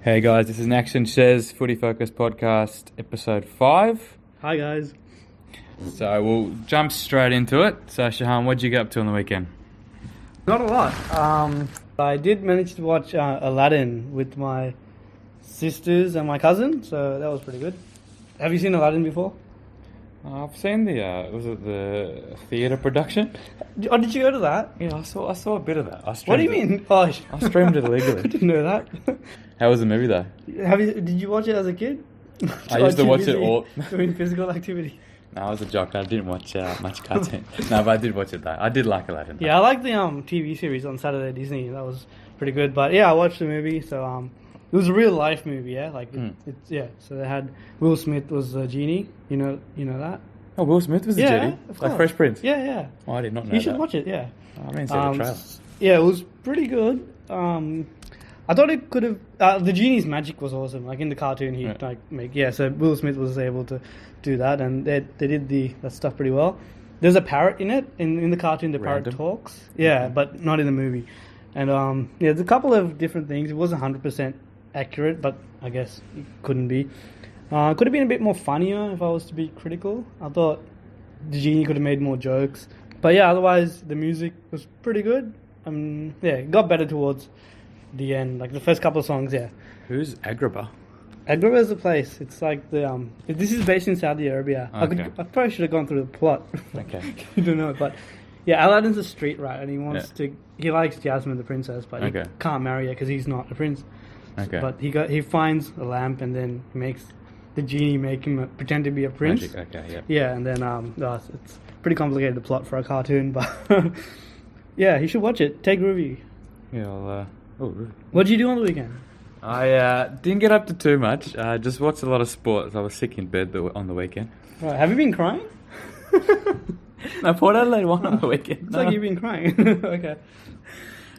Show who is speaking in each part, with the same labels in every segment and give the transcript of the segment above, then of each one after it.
Speaker 1: Hey guys, this is an Action Shez Footy Focus podcast, episode 5.
Speaker 2: Hi guys.
Speaker 1: So we'll jump straight into it. So Shahan, what did you get up to on the weekend?
Speaker 2: Not a lot. I did manage to watch Aladdin with my sisters and my cousin, so that was pretty good. Have you seen Aladdin before?
Speaker 1: I've seen was it the theatre production?
Speaker 2: Oh, did you go to that?
Speaker 1: Yeah, I saw a bit of that.
Speaker 2: What do you mean? Oh,
Speaker 1: I streamed it
Speaker 2: I
Speaker 1: illegally.
Speaker 2: didn't know that.
Speaker 1: How was the movie though?
Speaker 2: Did you watch it as a kid?
Speaker 1: I used to watch it all.
Speaker 2: Doing physical activity.
Speaker 1: No, I was a jock. I didn't watch much cartoon. No, but I did watch it though. I did like Aladdin.
Speaker 2: Yeah, I like the TV series on Saturday Disney. That was pretty good. But yeah, I watched the movie. So it was a real life movie. Yeah, So they had Will Smith was the genie. You know that.
Speaker 1: Oh, Will Smith was the genie? Like Fresh Prince?
Speaker 2: Yeah.
Speaker 1: Oh, I did not know
Speaker 2: You should watch it, yeah.
Speaker 1: Oh, I didn't see the trailer.
Speaker 2: Yeah, it was pretty good. I thought it could have... the genie's magic was awesome. Like, in the cartoon, so Will Smith was able to do that, and they did that stuff pretty well. There's a parrot in it. In the cartoon, the parrot talks. Yeah, but not in the movie. And, there's a couple of different things. It wasn't 100% accurate, but I guess it couldn't be. Could have been a bit more funnier if I was to be critical. I thought the genie could have made more jokes. But yeah, otherwise the music was pretty good. It got better towards the end. Like the first couple of songs, yeah.
Speaker 1: Who's Agrabah?
Speaker 2: Agrabah is the place. It's like this is based in Saudi Arabia.
Speaker 1: Okay.
Speaker 2: I probably should have gone through the plot.
Speaker 1: Okay.
Speaker 2: I don't know, but yeah, Aladdin's a street rat, and he wants to. He likes Jasmine, the princess, but he can't marry her because he's not a prince.
Speaker 1: Okay.
Speaker 2: But he finds a lamp and then makes the genie make him pretend to be a prince.
Speaker 1: Magic, okay, yeah.
Speaker 2: Yeah, and then it's pretty complicated, the plot for a cartoon, but yeah, you should watch it. Take a review.
Speaker 1: Yeah,
Speaker 2: What did you do on the weekend?
Speaker 1: I didn't get up to too much. I just watched a lot of sports. I was sick in bed on the weekend.
Speaker 2: Right, have you been crying?
Speaker 1: No, Port Adelaide won on the weekend.
Speaker 2: It's like you've been crying. Okay.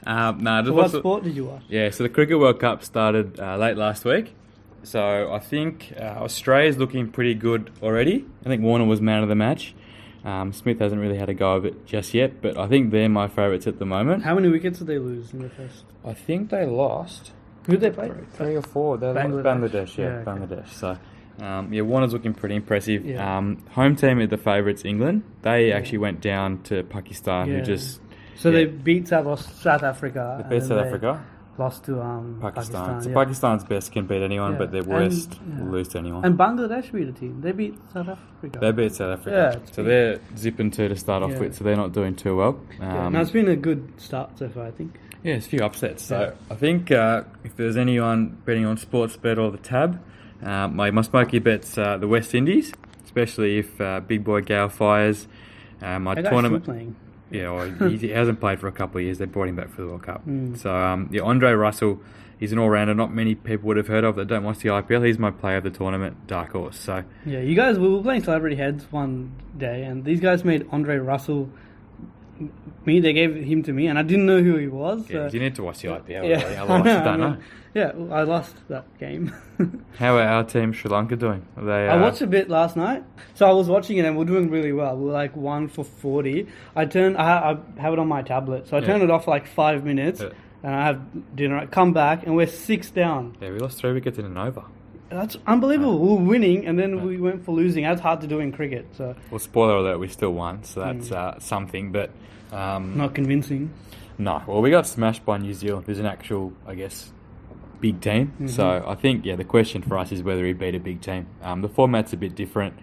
Speaker 1: What
Speaker 2: sport did you watch?
Speaker 1: Yeah, so the Cricket World Cup started late last week. So I think Australia's looking pretty good already. I think Warner was man of the match. Smith hasn't really had a go of it just yet, but I think they're my favourites at the moment.
Speaker 2: How many wickets did they lose in the first?
Speaker 1: I think they lost.
Speaker 2: Who did they play?
Speaker 1: 3 or 4. They lost Bangladesh, yeah, Bangladesh. So, Warner's looking pretty impressive.
Speaker 2: Yeah.
Speaker 1: Home team are the favourites, England. They actually went down to Pakistan, who just...
Speaker 2: So they beat South Africa.
Speaker 1: They beat South Africa.
Speaker 2: Lost to Pakistan.
Speaker 1: So Pakistan's best can beat anyone, but their worst will lose to anyone.
Speaker 2: And Bangladesh beat a team. They beat South Africa.
Speaker 1: They beat South Africa. Yeah, so they're zipping 2 to start off with, so they're not doing too well.
Speaker 2: Now it's been a good start so far, I think.
Speaker 1: Yeah, it's a few upsets. So I think if there's anyone betting on Sportsbet or the Tab, my smoky bet's the West Indies, especially if big boy Gale fires. My tournament.
Speaker 2: Still playing.
Speaker 1: Yeah, well, he hasn't played for a couple of years. They brought him back for the World Cup. So, Andre Russell, he's an all-rounder. Not many people would have heard of that don't watch the IPL. He's my player of the tournament, dark horse. So,
Speaker 2: yeah, you guys, we were playing Celebrity Heads one day, and these guys made Andre Russell they gave him to me, and I didn't know who he was.
Speaker 1: Yeah, you need to watch the IPL.
Speaker 2: Yeah.
Speaker 1: Otherwise, you don't know.
Speaker 2: Yeah, I lost that game.
Speaker 1: How are our team Sri Lanka doing? Are they,
Speaker 2: I watched a bit last night. So I was watching it and we're doing really well. We're like 1 for 40. I have it on my tablet. So I turned it off for like 5 minutes and I have dinner. I come back and we're 6 down.
Speaker 1: Yeah, we lost 3 wickets in an over.
Speaker 2: That's unbelievable. We were winning and then we went for losing. That's hard to do in cricket. So.
Speaker 1: Well, spoiler alert, we still won. So that's something, but...
Speaker 2: not convincing.
Speaker 1: No. Well, we got smashed by New Zealand, who's an actual, I guess... big team. Mm-hmm. So I think the question for us is whether he beat a big team. The format's a bit different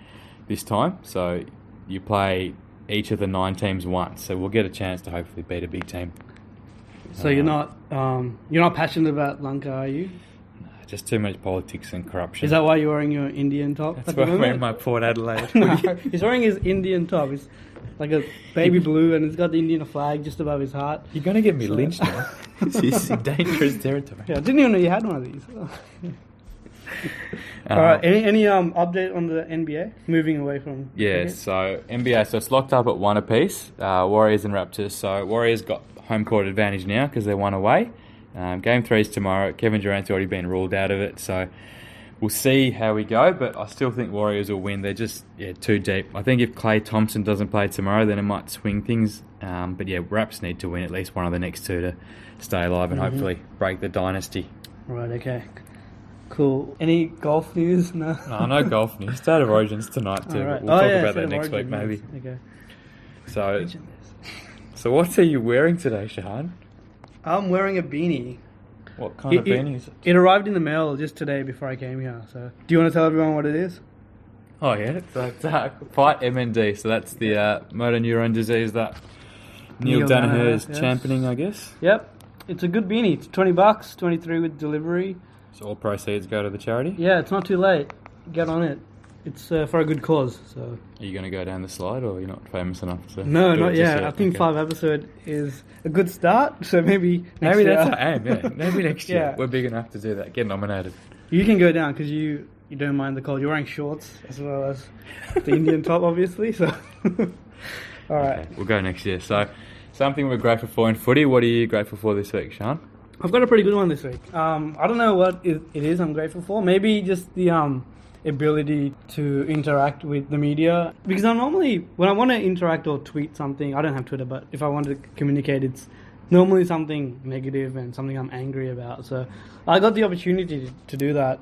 Speaker 1: this time, so you play each of the 9 teams once, so we'll get a chance to hopefully beat a big team.
Speaker 2: So you're not passionate about Lanka, are you?
Speaker 1: No, just too much politics and corruption.
Speaker 2: Is that why you're wearing your Indian top?
Speaker 1: That's why I'm wearing my Port Adelaide.
Speaker 2: No, he's wearing his Indian top. It's like a baby blue and it's got the Indian flag just above his heart.
Speaker 1: You're going to get me lynched now. This is dangerous territory.
Speaker 2: Yeah, I didn't even know you had one of these. Alright, any update on the NBA? Moving away from cricket?
Speaker 1: So NBA, so it's locked up at 1 apiece, Warriors and Raptors. So Warriors got home court advantage now because they won away. Game 3 is tomorrow. Kevin Durant's already been ruled out of it, so we'll see how we go, but I still think Warriors will win. They're just too deep. I think if Klay Thompson doesn't play tomorrow, then it might swing things. But Raps need to win at least one of the next 2 to stay alive and hopefully break the dynasty.
Speaker 2: Right, okay. Cool. Any golf news? No.
Speaker 1: No golf news. State of Origins tonight too.
Speaker 2: Right.
Speaker 1: We'll talk about
Speaker 2: State
Speaker 1: that
Speaker 2: of
Speaker 1: next week,
Speaker 2: Origin,
Speaker 1: maybe.
Speaker 2: yes. Okay.
Speaker 1: So what are you wearing today, Shahan?
Speaker 2: I'm wearing a beanie.
Speaker 1: What kind of beanie is it?
Speaker 2: It arrived in the mail just today before I came here. So, do you want to tell everyone what it is?
Speaker 1: Oh yeah, it's Fight MND. So that's the motor neuron disease that Neil Danaher is championing, I guess.
Speaker 2: Yep. It's a good beanie. It's $20, 23 with delivery.
Speaker 1: So all proceeds go to the charity?
Speaker 2: Yeah, it's not too late. Get on it. It's for a good cause. So.
Speaker 1: Are you going to go down the slide, or you're not famous enough to?
Speaker 2: No, not yet. I think 5 episodes is a good start. So maybe next year.
Speaker 1: That's our aim. Yeah, maybe next year we're big enough to do that. Get nominated.
Speaker 2: You can go down because you don't mind the cold. You're wearing shorts as well as the Indian top, obviously. So, all right,
Speaker 1: we'll go next year. So, something we're grateful for in footy. What are you grateful for this week, Sean?
Speaker 2: I've got a pretty good one this week. I don't know what it is I'm grateful for. Maybe just the ability to interact with the media. Because I normally, when I want to interact or tweet something, I don't have Twitter, but if I want to communicate, it's normally something negative and something I'm angry about. So I got the opportunity to do that.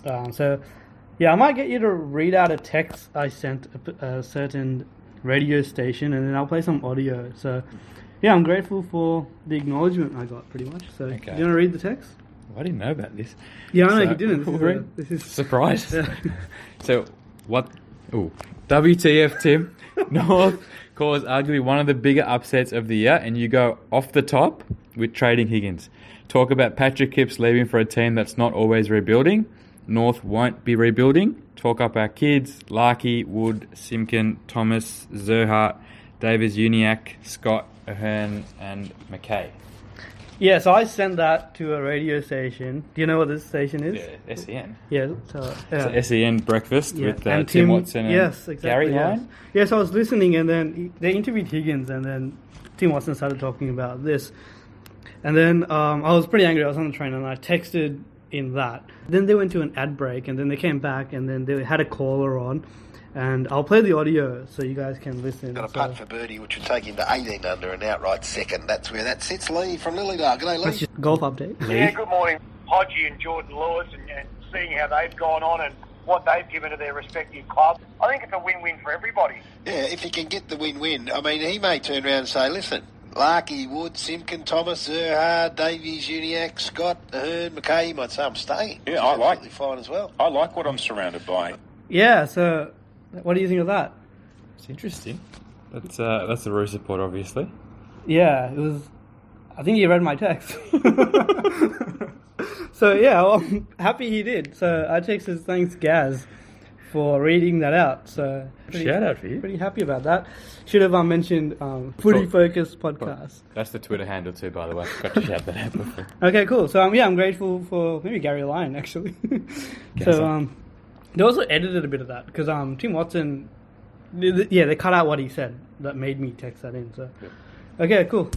Speaker 2: I might get you to read out a text I sent a certain radio station, and then I'll play some audio. So, yeah, I'm grateful for the acknowledgement I got, pretty much. So, do you want to read the text?
Speaker 1: I didn't know about this.
Speaker 2: Yeah, I know you didn't.
Speaker 1: This is surprise. Yeah. So, what? Oh, WTF, Tim? North caused arguably one of the bigger upsets of the year, and you go off the top with trading Higgins. Talk about Patrick Kipps leaving for a team that's not always rebuilding. North won't be rebuilding. Talk up our kids: Larkey, Wood, Simkin, Thomas, Zerhart, Davis, Uniacke, Scott, Ahern, and McKay.
Speaker 2: Yeah, so I sent that to a radio station. Do you know what this station is?
Speaker 1: Yeah, SEN.
Speaker 2: Yeah,
Speaker 1: so SEN Breakfast with
Speaker 2: and
Speaker 1: Tim Watson and
Speaker 2: exactly,
Speaker 1: Garry Lyon.
Speaker 2: Yes, I was listening, and then they interviewed Higgins, and then Tim Watson started talking about this. And then I was pretty angry. I was on the train, and I texted in that. Then they went to an ad break, and then they came back, and then they had a caller on. And I'll play the audio so you guys can listen.
Speaker 3: Got a putt for birdie, which would take him to 18 under an outright second. That's where that sits. Lee from Lilydale. G'day, Lee.
Speaker 2: That's just golf update.
Speaker 4: Yeah, good morning, Hodgie and Jordan Lewis, and seeing how they've gone on and what they've given to their respective clubs. I think it's a win-win for everybody.
Speaker 3: Yeah, if you can get the win-win. I mean, he may turn around and say, listen, Larkey, Wood, Simkin, Thomas, Zerhard, Davies, Uniacke, Scott, Ahern, McKay, he might say I'm staying.
Speaker 5: Yeah, I like
Speaker 3: fine as well.
Speaker 5: I like what I'm surrounded by.
Speaker 2: Yeah, so what do you think of that?
Speaker 1: It's interesting. That's a Roos support, obviously.
Speaker 2: Yeah, it was. I think he read my text. So yeah, well, I'm happy he did. So I texted thanks Gaz for reading that out. So
Speaker 1: shout out for you.
Speaker 2: Pretty happy about that. Should have mentioned Footy Focus podcast.
Speaker 1: That's the Twitter handle too, by the way. Got to shout that out before.
Speaker 2: Okay, cool. So I'm grateful for maybe Garry Lyon actually. So they also edited a bit of that because Tim Watson, they cut out what he said that made me text that in. So okay, cool.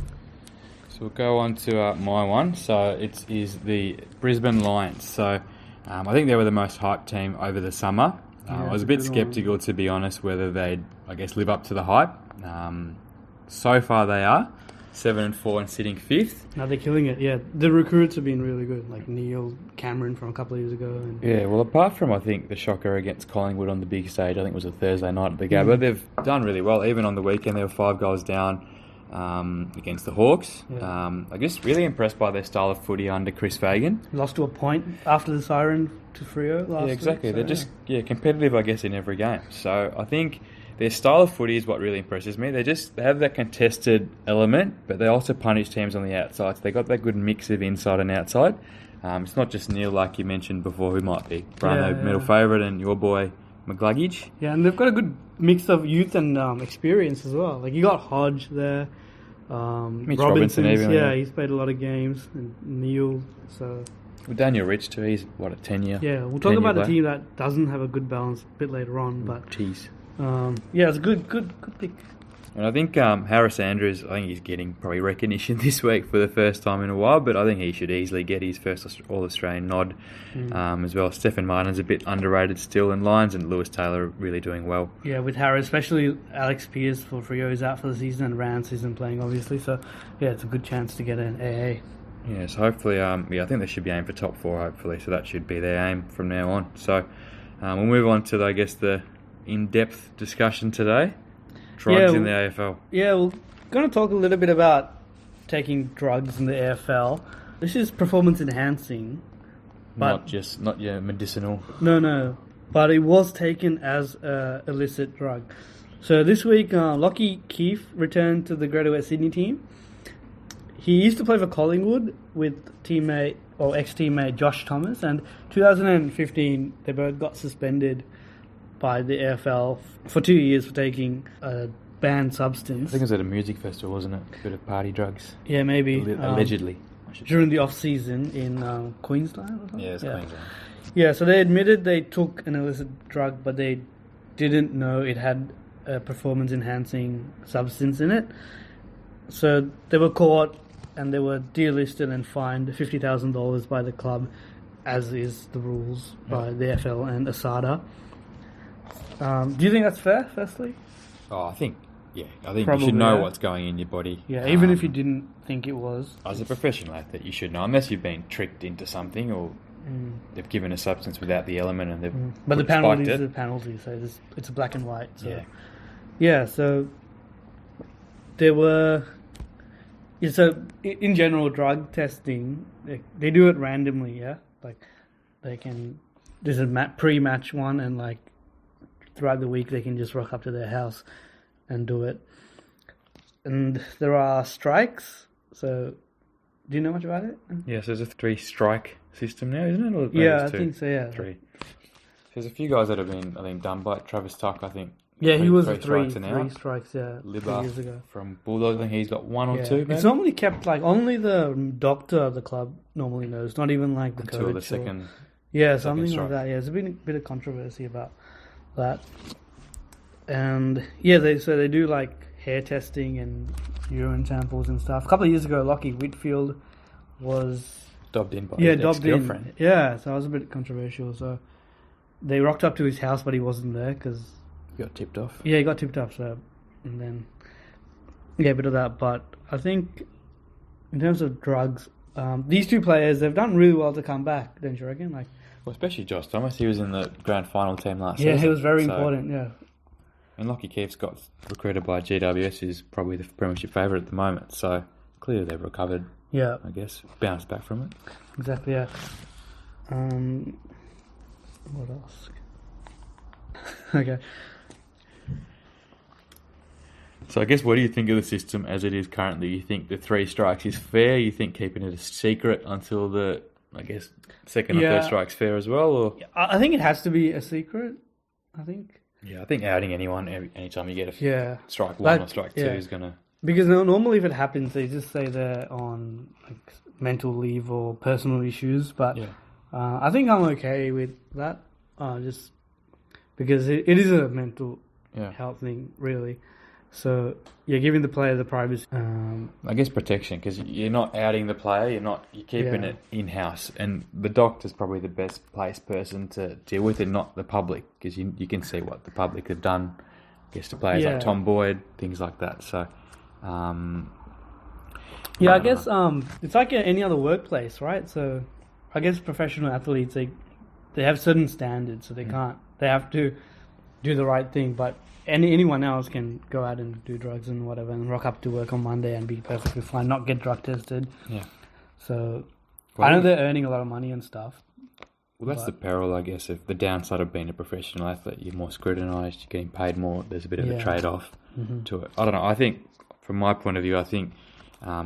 Speaker 1: So we'll go on to my one. So it is the Brisbane Lions. So I think they were the most hyped team over the summer. I was a bit sceptical, to be honest, whether they'd, I guess, live up to the hype. So far they are 7-4 and sitting 5th.
Speaker 2: Now they're killing it. Yeah, the recruits have been really good, like Neil Cameron from a couple of years ago. And
Speaker 1: yeah, well, apart from I think the shocker against Collingwood on the big stage, I think it was a Thursday night at the Gabba. They've done really well. Even on the weekend, they were 5 goals down against the Hawks. Yeah. I guess really impressed by their style of footy under Chris Fagan.
Speaker 2: Lost to a point after the siren to Freo last week.
Speaker 1: Yeah, exactly.
Speaker 2: So,
Speaker 1: they're just competitive, I guess, in every game. So I think their style of footy is what really impresses me. They have that contested element, but they also punish teams on the outside. So they got that good mix of inside and outside. It's not just Neil, like you mentioned before, who might be Brownlow medal favourite, and your boy McGluggage.
Speaker 2: Yeah, and they've got a good mix of youth and experience as well. Like you got Hodge there.
Speaker 1: Mitch Robinson even.
Speaker 2: Yeah, he's played a lot of games. And Neil, so...
Speaker 1: Well, Daniel Rich too, he's, a 10-year...
Speaker 2: Yeah, we'll talk about a team that doesn't have a good balance a bit later on, but...
Speaker 1: Jeez.
Speaker 2: It's a good pick.
Speaker 1: And I think Harris Andrews, I think he's getting probably recognition this week for the first time in a while, but I think he should easily get his first All-Australian nod as well. Stephen Martin's a bit underrated still in Lions, and Lewis Taylor really doing well.
Speaker 2: Yeah, with Harris, especially Alex Pearce for Freo is out for the season, and Rance isn't playing obviously, so yeah, it's a good chance to get an AA.
Speaker 1: Yeah, so hopefully, I think they should be aiming for top 4, hopefully, so that should be their aim from now on. So we'll move on to, I guess, the in-depth discussion today. Drugs in the AFL.
Speaker 2: Yeah, we're going to talk a little bit about taking drugs in the AFL. This is performance enhancing. But
Speaker 1: Not your medicinal.
Speaker 2: No. But it was taken as an illicit drug. So this week, Lockie Keefe returned to the Greater West Sydney team. He used to play for Collingwood with ex-teammate Josh Thomas, and 2015 they both got suspended by the AFL for 2 years for taking a banned substance.
Speaker 1: I think it was at a music festival, wasn't it? A bit of party drugs.
Speaker 2: Yeah, maybe.
Speaker 1: Allegedly.
Speaker 2: During the off-season in Queensland or something?
Speaker 1: Yeah, it's Queensland.
Speaker 2: Yeah, so they admitted they took an illicit drug, but they didn't know it had a performance-enhancing substance in it. So they were caught and they were delisted and fined $50,000 by the club, as is the rules by the AFL and ASADA. Do you think that's fair, firstly?
Speaker 1: Oh, I think
Speaker 2: Probably,
Speaker 1: you should know what's going in your body.
Speaker 2: Yeah, even if you didn't think it was.
Speaker 1: As a professional athlete, you should know, unless you've been tricked into something or they've given a substance without the element and they've
Speaker 2: But the penalty is the penalty, so it's black and white. So. Yeah, so there were... Yeah, so in general, drug testing, they do it randomly, yeah? Like, they can... There's a pre-match one, and like throughout the week they can just rock up to their house and do it. And there are strikes, so do you know much about it?
Speaker 1: Yeah, so there's a 3-strike system now, isn't it? Or
Speaker 2: yeah, I think so, yeah.
Speaker 1: 3. There's a few guys that have been, I think, done by it. Travis Tuck, I think.
Speaker 2: Yeah, he was a 3
Speaker 1: strikes,
Speaker 2: strikes, yeah, 3 years ago.
Speaker 1: From Bulldogs, I think he's got 1 or 2, maybe?
Speaker 2: It's normally kept, like, only the doctor of the club normally knows, not even, like, the coach.
Speaker 1: Until the second...
Speaker 2: Yeah, something like that, yeah. There's been a bit of controversy about that. And, yeah, they do, like, hair testing and urine samples and stuff. A couple of years ago, Lockie Whitfield was...
Speaker 1: Dobbed in by his ex-girlfriend.
Speaker 2: Yeah, so it was a bit controversial. So they rocked up to his house, but he wasn't there because...
Speaker 1: He got tipped off.
Speaker 2: Yeah, he got tipped off, so... And then... Yeah, a bit of that, but I think in terms of drugs, these 2 players, they've done really well to come back, don't you reckon? Like,
Speaker 1: well, especially Josh Thomas. He was in the grand final team last season.
Speaker 2: Yeah, he was very important, yeah.
Speaker 1: And Lockie Keefe's got recruited by GWS, who's probably the premiership favourite at the moment. So clearly they've recovered,
Speaker 2: yeah,
Speaker 1: I guess, bounced back from it.
Speaker 2: Exactly, yeah. What else? Okay.
Speaker 1: So I guess, what do you think of the system as it is currently? You think the 3 strikes is fair? You think keeping it a secret until the, I guess, second or third strike's fair as well? Or?
Speaker 2: I think it has to be a secret, I think.
Speaker 1: Yeah, I think outing anyone anytime you get a strike 1 or strike 2 is going to...
Speaker 2: Because normally if it happens, they just say they're on like mental leave or personal issues. But I think I'm okay with that, just because it is a mental health thing, really. So, giving the player the privacy.
Speaker 1: I guess protection, because you're not outing the player, you're keeping it in-house. And the doctor's probably the best placed person to deal with it, not the public, because you can see what the public have done, I guess, to players like Tom Boyd, things like that. So, I guess it's like any other workplace, right? So, I guess professional athletes, they have certain standards, so they have to do the right thing, but anyone else can go out and do drugs and whatever and rock up to work on Monday and be perfectly fine, not get drug tested. Yeah. So, I know they're earning a lot of money and stuff. Well, that's the peril, I guess, of the downside of being a professional athlete. You're more scrutinised, you're getting paid more, there's a bit of a trade-off to it. I don't know, I think, from my point of view, I think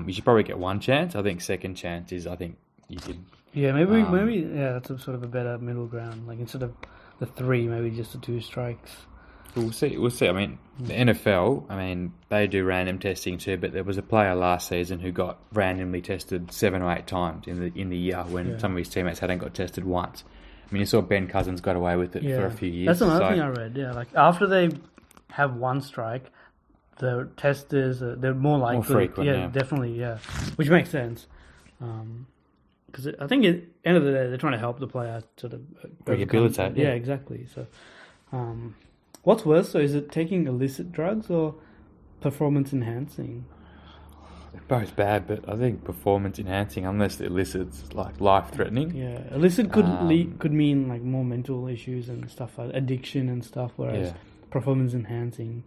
Speaker 1: you should probably get 1 chance. I think second chance is, I think you could... Yeah,
Speaker 2: maybe that's a sort of a better middle ground. Like, instead of the 3, maybe just the 2 strikes.
Speaker 1: We'll see. I mean, the NFL, they do random testing too, but there was a player last season who got randomly tested 7 or 8 times in the year when some of his teammates hadn't got tested once. I mean, you saw Ben Cousins got away with it for a few years.
Speaker 2: That's another thing I read, like after they have 1 strike, the testers, they're more likely... More frequent, definitely, which makes sense. Because I think at the end of the day, they're trying to help the player sort of...
Speaker 1: Rehabilitate.
Speaker 2: Yeah, exactly. So... what's worse, though, is it taking illicit drugs or performance enhancing?
Speaker 1: They're both bad, but I think performance enhancing, unless it elicits like life threatening.
Speaker 2: Yeah, illicit could mean like more mental issues and stuff like addiction and stuff, whereas performance enhancing,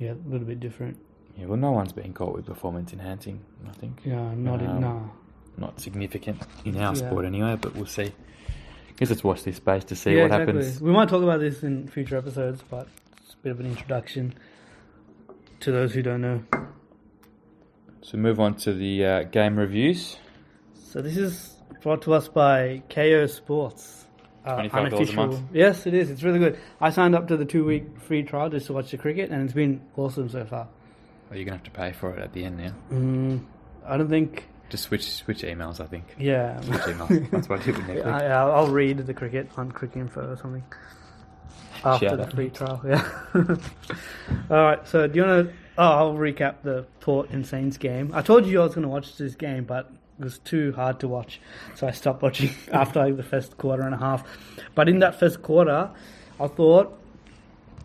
Speaker 2: a little bit different.
Speaker 1: Yeah, well, no one's been caught with performance enhancing, I think.
Speaker 2: Yeah,
Speaker 1: not significant in our sport anyway, but we'll see. I guess let's watch this space to see what happens.
Speaker 2: We might talk about this in future episodes, but it's a bit of an introduction to those who don't know.
Speaker 1: So move on to the game reviews.
Speaker 2: So this is brought to us by KO Sports.
Speaker 1: $25 a month.
Speaker 2: Yes, it is. It's really good. I signed up to the 2-week free trial just to watch the cricket, and it's been awesome so far.
Speaker 1: Are you going to have to pay for it at the end now?
Speaker 2: I don't think...
Speaker 1: Just switch emails, I think.
Speaker 2: Yeah.
Speaker 1: Switch emails. That's what I did with Netflix.
Speaker 2: I'll read the cricket on Cricket Info or something. After the free trial, Alright, so do you want to... I'll recap the Port and Saints game. I told you I was going to watch this game, but it was too hard to watch, so I stopped watching after like the first quarter and a half. But in that first quarter, I thought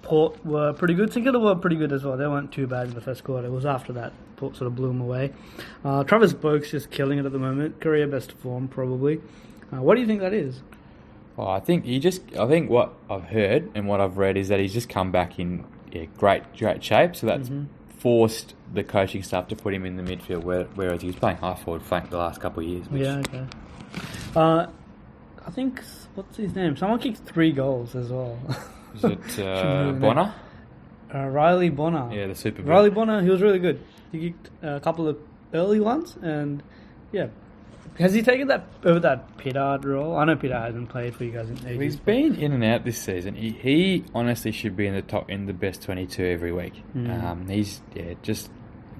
Speaker 2: Port were pretty good. Singular were pretty good as well. They weren't too bad in the first quarter. It was after that Port sort of blew them away. Travis Boak's just killing it at the moment. Career best form, probably. What do you think that is?
Speaker 1: Well, I think what I've heard and what I've read is that he's just come back in great shape. So that's forced the coaching staff to put him in the midfield, whereas he was playing half forward flank the last couple of years.
Speaker 2: Okay. I think, what's his name? Someone kicked 3 goals as well.
Speaker 1: Is it Bonner?
Speaker 2: Riley Bonner.
Speaker 1: Yeah, the Super Bowl.
Speaker 2: Riley Bonner, he was really good. He kicked a couple of early ones, and has he taken that over that Pittard role? I know Pittard hasn't played for you guys in ages.
Speaker 1: He's been in and out this season. He honestly should be in the best 22 every week. He's just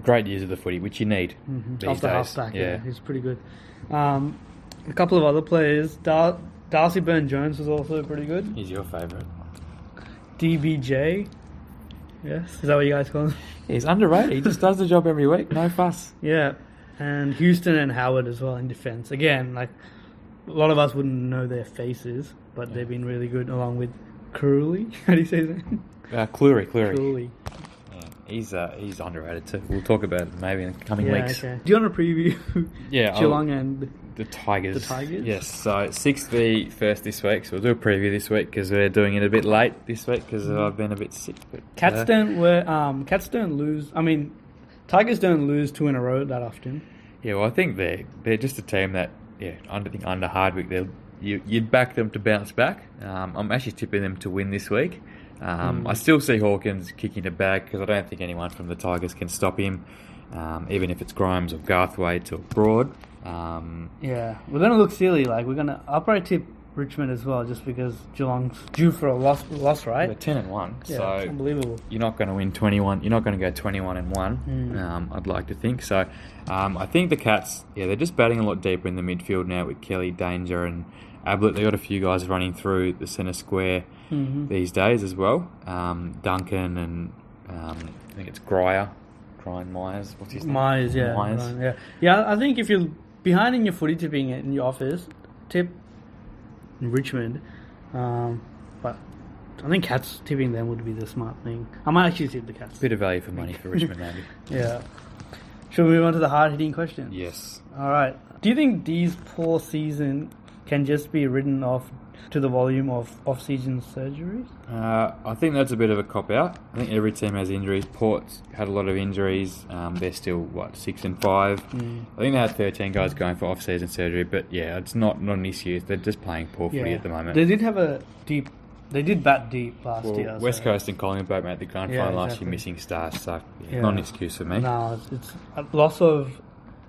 Speaker 1: great use of the footy, which you need these days.
Speaker 2: Halfback, he's pretty good. A couple of other players. Darcy Byrne-Jones was also pretty good.
Speaker 1: He's your favourite.
Speaker 2: DBJ. Yes, is that what you guys call him?
Speaker 1: He's underrated. He just does the job every week. No fuss.
Speaker 2: Yeah. And Houston and Howard as well in defence. Again, like a lot of us wouldn't know their faces, but they've been really good along with Curley. How do you say his name?
Speaker 1: Cleary. Yeah, he's underrated too. We'll talk about it maybe in the coming weeks.
Speaker 2: Okay. Do you want to preview Geelong and
Speaker 1: the Tigers?
Speaker 2: The Tigers?
Speaker 1: Yes. So 6v first this week. So we'll do a preview this week because we're doing it a bit late this week because I've been a bit sick. But,
Speaker 2: Cats don't lose. I mean, Tigers don't lose 2 in a row that often.
Speaker 1: Yeah, well, I think they're just a team that, under Hardwick, you'd back them to bounce back. I'm actually tipping them to win this week. I still see Hawkins kicking the bag because I don't think anyone from the Tigers can stop him, even if it's Grimes or Garthwaite or Broad.
Speaker 2: We're going to look silly. Like I'll probably tip Richmond as well, just because Geelong's due for a loss, right?
Speaker 1: They're 10-1, so
Speaker 2: unbelievable.
Speaker 1: You're not going to win 21. You're not going to go 21-1. I'd like to think so. I think the Cats, they're just batting a lot deeper in the midfield now with Kelly, Danger, and Ablett. They got a few guys running through the centre square these days as well. Duncan and I think it's Grier. Brian Myers. What's his name?
Speaker 2: Myers. Brian, I think if you're behind in your footy tipping in your office, tip Richmond, but I think Cats tipping them would be the smart thing. I might actually tip the Cats.
Speaker 1: Bit of value for money for Richmond, maybe.
Speaker 2: Yeah. Should we move on to the hard-hitting questions?
Speaker 1: Yes.
Speaker 2: All right. Do you think Dee's poor season can just be written off to the volume of off-season surgeries?
Speaker 1: I think that's a bit of a cop-out. I think every team has injuries. Port's had a lot of injuries. They're still, 6-5? I think they had 13 guys going for off-season surgery, but it's not an issue. They're just playing poor footy at the moment.
Speaker 2: They did have they did bat deep last year.
Speaker 1: West Coast and Collingwood both made the grand final last year, missing stars, so not an excuse for me.
Speaker 2: No, it's a loss of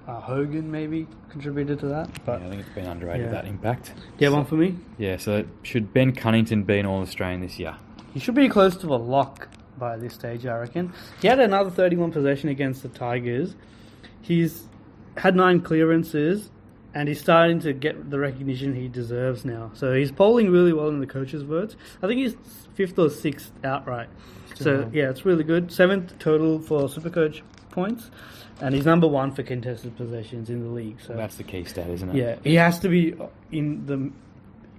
Speaker 2: Hogan maybe contributed to that. But
Speaker 1: I think it's been underrated, that impact.
Speaker 2: Yeah, one for me?
Speaker 1: Yeah, so should Ben Cunnington be an All-Australian this year?
Speaker 2: He should be close to a lock by this stage, I reckon. He had another 31 possession against the Tigers. He's had 9 clearances, and he's starting to get the recognition he deserves now. So he's polling really well in the coaches' votes. I think he's 5th or 6th outright. It's really good. 7th total for Supercoach points. And he's number 1 for contested possessions in the league. So
Speaker 1: that's the key stat, isn't it?
Speaker 2: Yeah, he has to be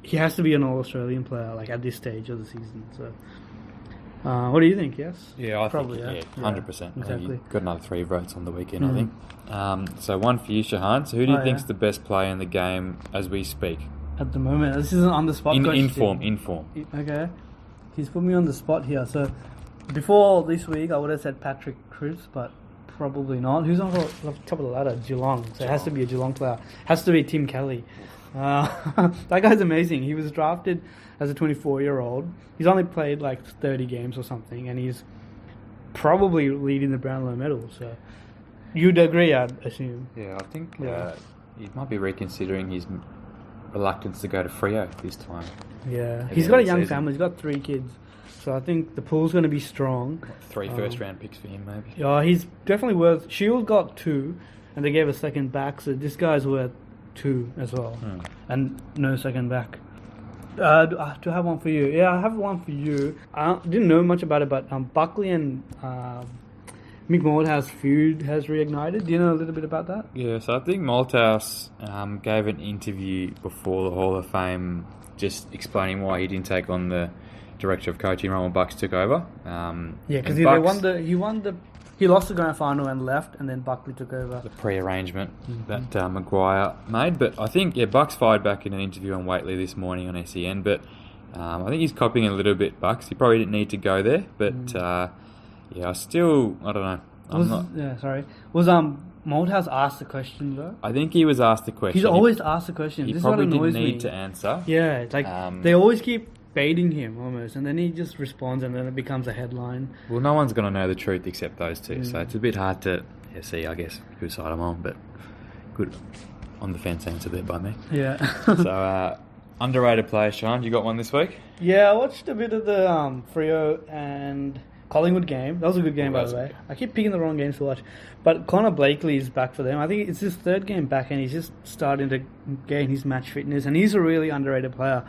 Speaker 2: He has to be an All-Australian player, at this stage of the season. So What do you think? Yes?
Speaker 1: Yeah, I
Speaker 2: Probably,
Speaker 1: think,
Speaker 2: yeah.
Speaker 1: 100%.
Speaker 2: Exactly.
Speaker 1: I think you've got another 3 votes on the weekend, I think. So one for you, Shahan. So who do you think's the best player in the game as we speak?
Speaker 2: At the moment, this isn't on the spot question.
Speaker 1: In form.
Speaker 2: Okay. He's put me on the spot here. So before this week, I would have said Patrick Cripps, but probably not. Who's on the top of the ladder? Geelong. So it has to be a Geelong player. Has to be Tim Kelly. That guy's amazing. He was drafted as a 24-year-old. He's only played like 30 games or something, and he's probably leading the Brownlow medal. So you'd agree, I'd assume.
Speaker 1: Yeah, I think he might be reconsidering his reluctance to go to Freo this time.
Speaker 2: Yeah, he's got a young family. He's got 3 kids. So I think the pool's going to be strong.
Speaker 1: 3 first-round picks for him, maybe.
Speaker 2: Yeah, he's definitely worth... Shield got 2, and they gave a second back, so this guy's worth 2 as well. And no second back. Do I have one for you? Yeah, I have one for you. I didn't know much about it, but Buckley and Mick Malthouse feud has reignited. Do you know a little bit about that?
Speaker 1: Yeah, so I think Malthouse gave an interview before the Hall of Fame just explaining why he didn't take on the director of coaching role when Bucks took over.
Speaker 2: Because he lost the grand final and left, and then Buckley took over.
Speaker 1: The pre-arrangement that Maguire made. But I think, Bucks fired back in an interview on Waitley this morning on SEN, but I think he's copying a little bit Bucks. He probably didn't need to go there, but I don't know.
Speaker 2: Was Malthouse asked the question though?
Speaker 1: I think he was asked the question.
Speaker 2: He's always asked the question.
Speaker 1: He
Speaker 2: this
Speaker 1: probably
Speaker 2: is what annoys
Speaker 1: didn't need
Speaker 2: me.
Speaker 1: to answer.
Speaker 2: Yeah, they always keep baiting him almost, and then he just responds, and then it becomes a headline.
Speaker 1: Well, no one's going to know the truth except those two, so it's a bit hard to see, I guess, whose side I'm on, but good on the fence answer there by me.
Speaker 2: Yeah.
Speaker 1: So, underrated player, Sean, you got one this week?
Speaker 2: Yeah, I watched a bit of the Freo and Collingwood game. That was a good game, by the way. I keep picking the wrong games to watch. But Conor Blakely is back for them. I think it's his 3rd game back, and he's just starting to gain his match fitness, and he's a really underrated player.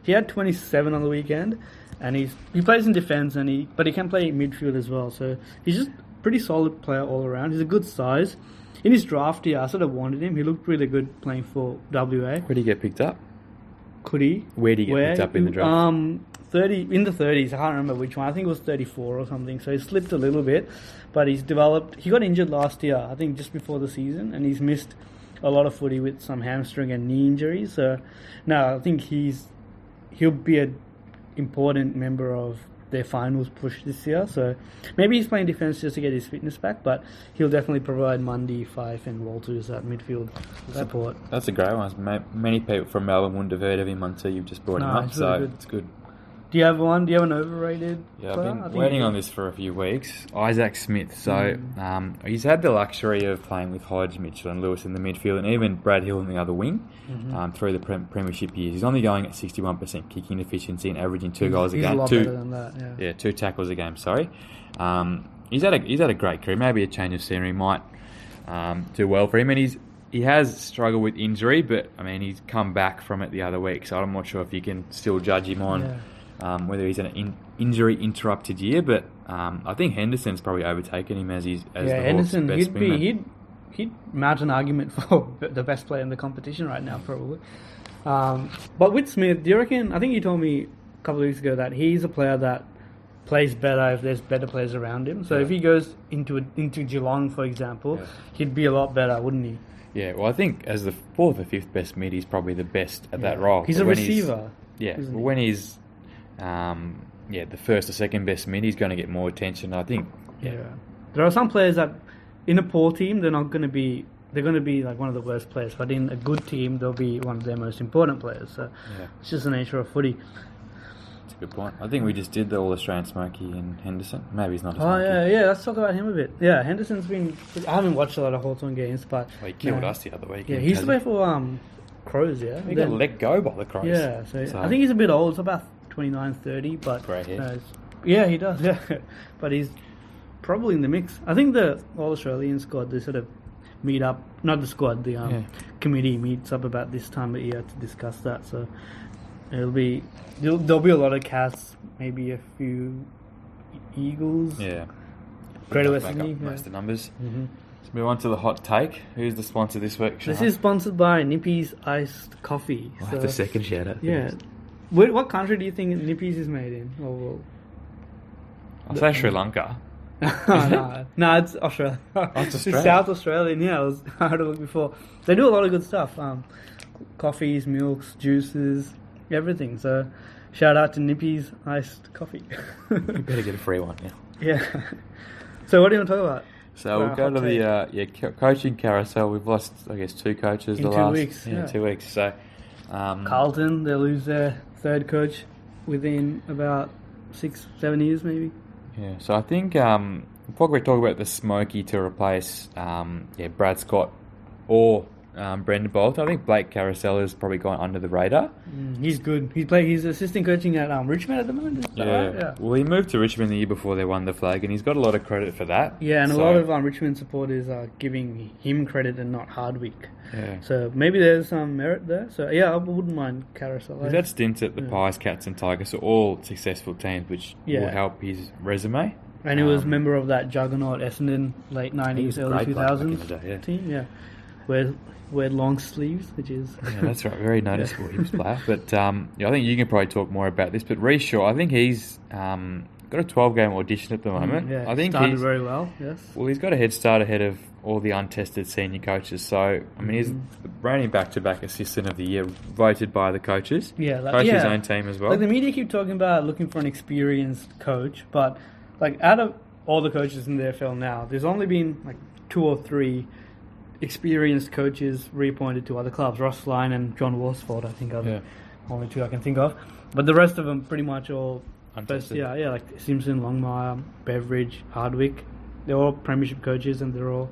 Speaker 2: He had 27 on the weekend, and he plays in defence, but he can play midfield as well. So he's just a pretty solid player all around. He's a good size. In his draft year, I sort of wanted him. He looked really good playing for WA.
Speaker 1: Where did he get picked up?
Speaker 2: Could he?
Speaker 1: Where did he get picked up in the draft?
Speaker 2: 30 in the 30s. I can't remember which one. I think it was 34 or something. So he slipped a little bit, but he's developed. He got injured last year, I think, just before the season, and he's missed a lot of footy with some hamstring and knee injuries. So no, I think he'll be an important member of their finals push this year. So maybe he's playing defence just to get his fitness back, but he'll definitely provide Mundy, Fife and Walters that midfield support.
Speaker 1: That's a great one. Many people from Melbourne wouldn't have heard of him until you've just brought him up, so really it's good.
Speaker 2: Do you have one? Do you have an overrated
Speaker 1: player?
Speaker 2: I've
Speaker 1: been waiting on this for a few weeks. Isaac Smith. So he's had the luxury of playing with Hodge, Mitchell and Lewis in the midfield, and even Brad Hill in the other wing through the premiership years. He's only going at 61% kicking efficiency and averaging 2 goals a game.
Speaker 2: He's a lot better than that, yeah. 2
Speaker 1: tackles a game, sorry. He's had a great career. Maybe a change of scenery might do well for him, and he has struggled with injury, but I mean he's come back from it the other week, so I'm not sure if you can still judge him on whether he's an injury-interrupted year, but I think Henderson's probably overtaken him as the
Speaker 2: Henderson,
Speaker 1: Hawks' best wingman.
Speaker 2: He'd mount an argument for the best player in the competition right now, probably. But with Smith, do you reckon, I think you told me a couple of weeks ago that he's a player that plays better if there's better players around him. So if he goes into Geelong, for example, he'd be a lot better, wouldn't he?
Speaker 1: Yeah, well, I think as the 4th or 5th best mid, he's probably the best at that role.
Speaker 2: He's a receiver.
Speaker 1: When he's the 1st or 2nd best mid, he's going to get more attention. I think.
Speaker 2: There are some players that in a poor team they're going to be like one of the worst players, but in a good team they'll be one of their most important players. So it's just the nature of footy.
Speaker 1: That's a good point. I think we just did the All-Australian Smokey and Henderson. Maybe he's not a
Speaker 2: Smokey.
Speaker 1: Oh
Speaker 2: yeah, let's talk about him a bit. Yeah, Henderson's been. I haven't watched a lot of Hawthorn games, but
Speaker 1: he killed us the other week.
Speaker 2: Yeah, he used to play for Crows. Yeah,
Speaker 1: he got let go by the Crows.
Speaker 2: Yeah, so I think he's a bit old. It's about 29, 30, but
Speaker 1: great hair.
Speaker 2: Yeah, he does. Yeah, but he's probably in the mix. I think the All-Australian squad, they sort of meet up. Not the squad, the committee meets up about this time of year to discuss that. So there'll be a lot of Cats, maybe a few Eagles.
Speaker 1: Yeah,
Speaker 2: Greater Western League.
Speaker 1: Most of the numbers. Let's move on to the hot take. Who's the sponsor this week, Sean?
Speaker 2: This is sponsored by Nippy's Iced Coffee.
Speaker 1: So, the second shout out.
Speaker 2: Yeah. What country do you think Nippy's is made in?
Speaker 1: I'll say Sri Lanka.
Speaker 2: No, it's Australia.
Speaker 1: It's
Speaker 2: It's
Speaker 1: Australia.
Speaker 2: South Australian, yeah. I had a look before. They do a lot of good stuff. Coffees, milks, juices, everything. So, shout out to Nippy's iced coffee.
Speaker 1: You better get a free one now.
Speaker 2: Yeah. So, what do you want to talk about?
Speaker 1: So we'll go to the coaching carousel. We've lost, I guess, 2 coaches
Speaker 2: In
Speaker 1: the
Speaker 2: 2
Speaker 1: last
Speaker 2: weeks, yeah.
Speaker 1: 2 weeks. So
Speaker 2: Carlton, they lose their third coach within about 6-7 years, maybe.
Speaker 1: yeah. So I think we'll probably talk about the Smokey to replace Brad Scott or Brendan Bolt. I think Blake Carousel has probably gone under the radar.
Speaker 2: He's good. He's assistant coaching at Richmond at the moment. Is that right? Yeah.
Speaker 1: Well, he moved to Richmond the year before they won the flag, and he's got a lot of credit for that.
Speaker 2: Yeah, and a lot of Richmond supporters are giving him credit and not Hardwick.
Speaker 1: Yeah.
Speaker 2: So maybe there's some merit there. So yeah, I wouldn't mind Carousel.
Speaker 1: He's had stints at the Pies, Cats and Tigers, so all successful teams, which will help his resume.
Speaker 2: And he was member of that juggernaut Essendon late 90s, early 2000s team. Yeah, wear long sleeves, which is...
Speaker 1: Yeah, that's right. Very noticeable Hibs player. But I think you can probably talk more about this. But Reece Shaw, I think he's got a 12-game audition at the moment.
Speaker 2: Yeah,
Speaker 1: I think
Speaker 2: started very well, yes.
Speaker 1: Well, he's got a head start ahead of all the untested senior coaches. So, I mean, he's reigning back-to-back assistant of the year, voted by the coaches.
Speaker 2: Yeah,
Speaker 1: coached his own team as well.
Speaker 2: Like the media keep talking about looking for an experienced coach, but like out of all the coaches in the AFL now, there's only been like 2 or 3 experienced coaches reappointed to other clubs. Ross Lyon and John Worsfold, I think, are the only 2 I can think of. But the rest of them pretty much all
Speaker 1: untested.
Speaker 2: Like Simpson, Longmire, Beveridge, Hardwick. They're all premiership coaches and they're all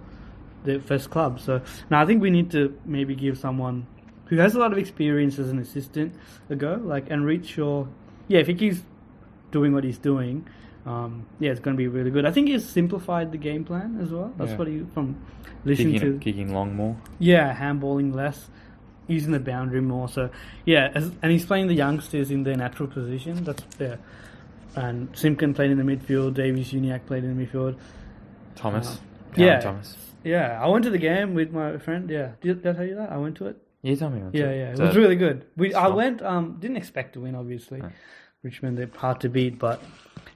Speaker 2: their first club. So now I think we need to maybe give someone who has a lot of experience as an assistant a go. Like, and Reece Shaw, if he keeps doing what he's doing, it's going to be really good. I think he's simplified the game plan as well. That's what he from listening to
Speaker 1: kicking long more.
Speaker 2: Yeah, handballing less, using the boundary more. So and he's playing the youngsters in their natural position. That's and Simpkin played in the midfield. Davies Uniacke played in the midfield.
Speaker 1: Thomas.
Speaker 2: Thomas. Yeah, I went to the game with my friend. Yeah, did I tell you that? I went to it.
Speaker 1: You told me.
Speaker 2: It was really good. I went. Didn't expect to win, obviously. Right. Richmond, they're hard to beat, but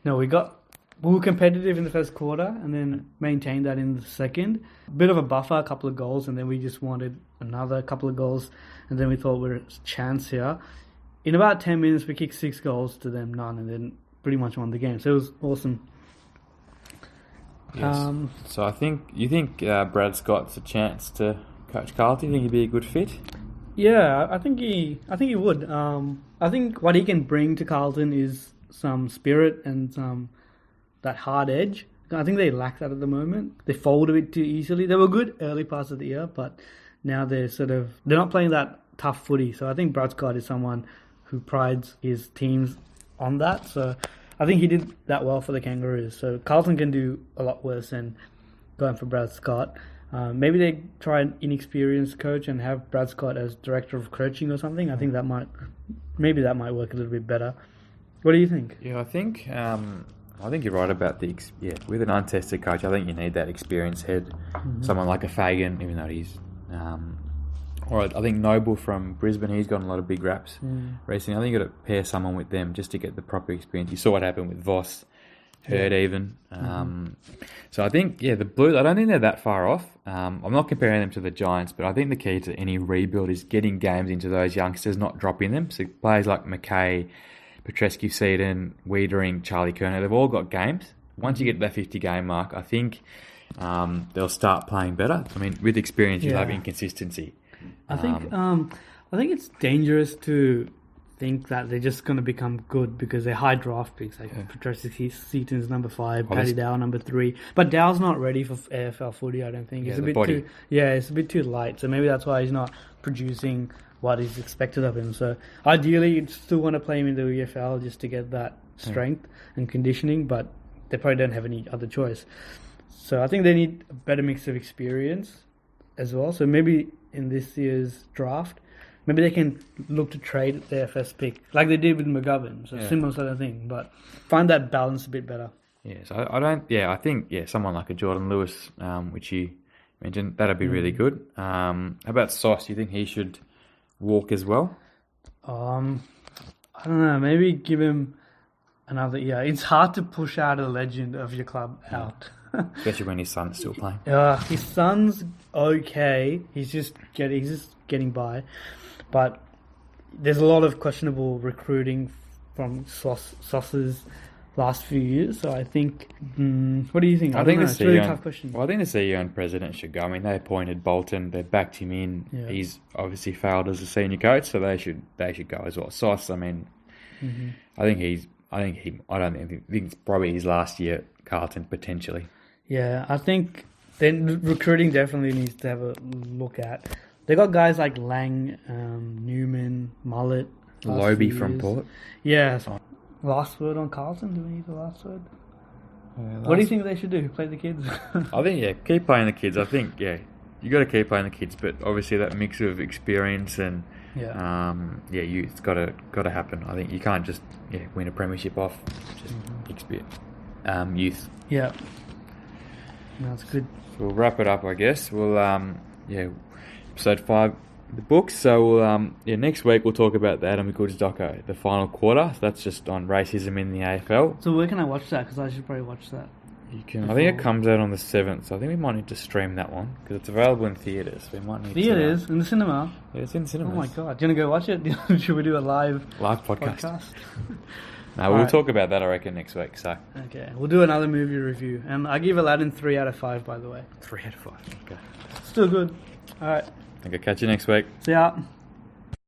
Speaker 2: we were competitive in the first quarter and then maintained that in the second. A bit of a buffer, a couple of goals, and then we just wanted another couple of goals, and then we thought we were a chance here. In about 10 minutes, we kicked 6 goals to them, none, and then pretty much won the game. So it was awesome.
Speaker 1: Yes. So you think Brad Scott's a chance to coach Carlton? You think he'd be a good fit?
Speaker 2: Yeah, I think he would. I think what he can bring to Carlton is some spirit and some that hard edge. I think they lack that at the moment. They fold a bit too easily. They were good early parts of the year, but now they're not playing that tough footy. So I think Brad Scott is someone who prides his teams on that. So I think he did that well for the Kangaroos. So Carlton can do a lot worse than going for Brad Scott. Maybe they try an inexperienced coach and have Brad Scott as director of coaching or something. I think that might work a little bit better. What do you think?
Speaker 1: Yeah, I think you're right about with an untested coach. I think you need that experienced head, someone like a Fagan, even though he's. Or I think Noble from Brisbane, he's gotten a lot of big raps recently. I think you've got to pair someone with them just to get the proper experience. You saw what happened with Voss, Hurd even. So I think, the Blues, I don't think they're that far off. I'm not comparing them to the Giants, but I think the key to any rebuild is getting games into those youngsters, not dropping them. So players like McKay, Petrescu, Seaton, Wiedering, Charlie Kerner, they've all got games. Once you get to that 50-game mark, I think they'll start playing better. I mean, with experience, you'll have inconsistency.
Speaker 2: I think it's dangerous to think that they're just going to become good because they're high draft picks. Like Petrescu, Seaton's number 5, Paddy Dow number 3. But Dow's not ready for AFL footy, I don't think. It's a bit too light. So maybe that's why he's not producing what is expected of him. So ideally, you'd still want to play him in the EFL just to get that strength and conditioning, but they probably don't have any other choice. So I think they need a better mix of experience as well. So maybe in this year's draft, maybe they can look to trade their first pick, like they did with McGovern. So similar sort of thing, but find that balance a bit better.
Speaker 1: Yes, I think someone like a Jordan Lewis, which you mentioned, that'd be really good. How about Sauce? Do you think he should walk as well?
Speaker 2: I don't know. Maybe give him another. Yeah, it's hard to push out a legend of your club out.
Speaker 1: Especially when his son's still playing.
Speaker 2: His son's okay. He's just getting by, but there's a lot of questionable recruiting from Sauce's last few years. So I think, what do you think? I
Speaker 1: think
Speaker 2: don't know.
Speaker 1: the
Speaker 2: It's a really
Speaker 1: CEO
Speaker 2: tough question.
Speaker 1: Well, I think the CEO and president should go. I mean, they appointed Bolton. They backed him in.
Speaker 2: Yeah.
Speaker 1: He's obviously failed as a senior coach, so they should go as well. Sauce, I mean, I think it's probably his last year at Carlton potentially.
Speaker 2: Yeah, I think then recruiting definitely needs to have a look at. They got guys like Lang, Newman, Mullet,
Speaker 1: Lobby from Port.
Speaker 2: Yeah. So last word on Carlton? Do we need the last word? What do you think they should do? Play the kids?
Speaker 1: I think, keep playing the kids. I think, you got to keep playing the kids, but obviously that mix of experience and it's got to happen. I think you can't just win a premiership off just youth.
Speaker 2: Yeah. No, that's good.
Speaker 1: So we'll wrap it up, I guess. We'll episode 5, the books. So we'll next week we'll talk about the Adam Goods doco, the final quarter. So that's just on racism in the AFL.
Speaker 2: So where can I watch that? Because I should probably watch that.
Speaker 1: You can. I think it comes out on the 7th. So I think we might need to stream that one because it's available in theatres. We might need
Speaker 2: theatres in the cinema.
Speaker 1: Yeah, it's in cinemas.
Speaker 2: Oh my god! Do you want to go watch it? Should we do a live
Speaker 1: podcast? No, we'll talk about that, I reckon, next week. So
Speaker 2: okay, we'll do another movie review, and I give Aladdin 3 out of 5. By the way,
Speaker 1: 3 out of 5. Okay,
Speaker 2: still good. All right.
Speaker 1: Okay, catch you next week.
Speaker 2: See ya.